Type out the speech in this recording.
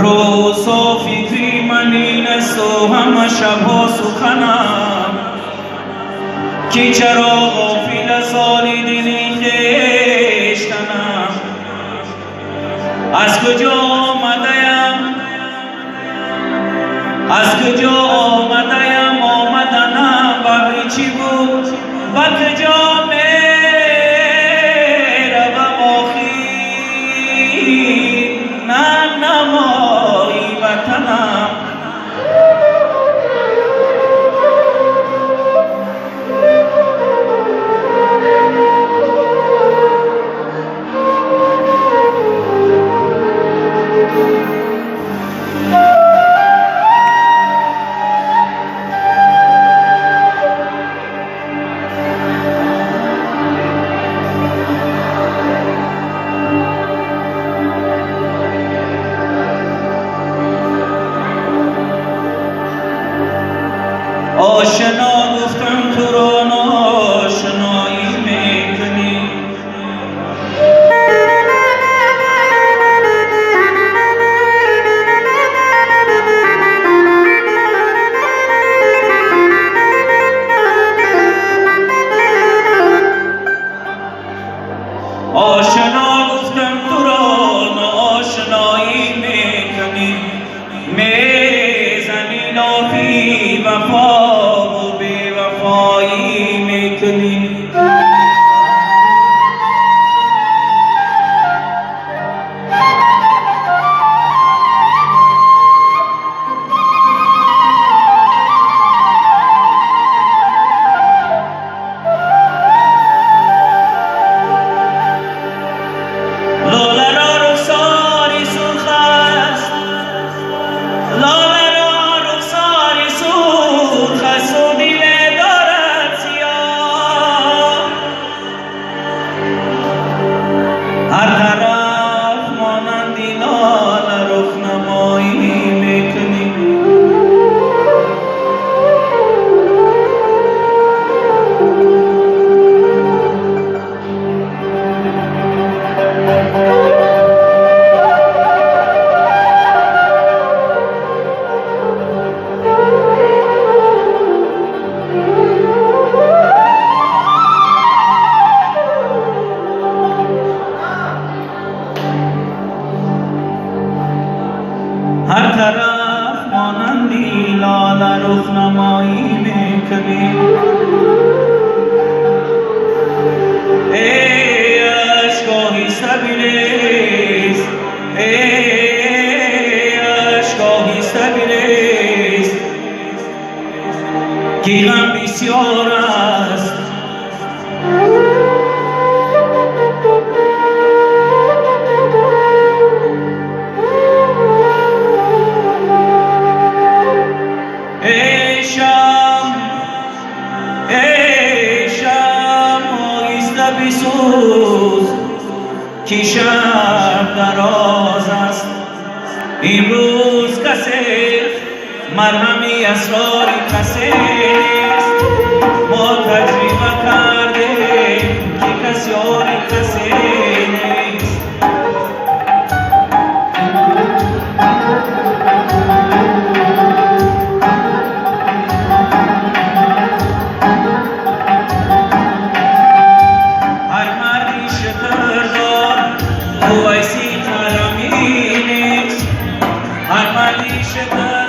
روز و فکری من این است و همه شبها سخنم که چرا غافل از حال دل خویشتنم. از کجا آمده‌ام آمدنم بهر چی بود و کجا میروم آخر ننمایی وطنم. آشنا گفتم تو را ناآشنایی میکنی، آشنا گفتم تو را ناآشنایی میکنی، میزنی لافی وفا و بی وفایی میکنی. هر طرف مانندی لاله رخنمایی میکنی. ای اشکاهی سبیلیست، ای اشکاهی سبیلیست که غم بسیار است. بسوز که شب دراز است، امروز کسی مرهمی اسرار کسی نیست. ما تجربه کردیم که کسی آن کسی نیست. ویسی طالمی نیست، هر مردی شکر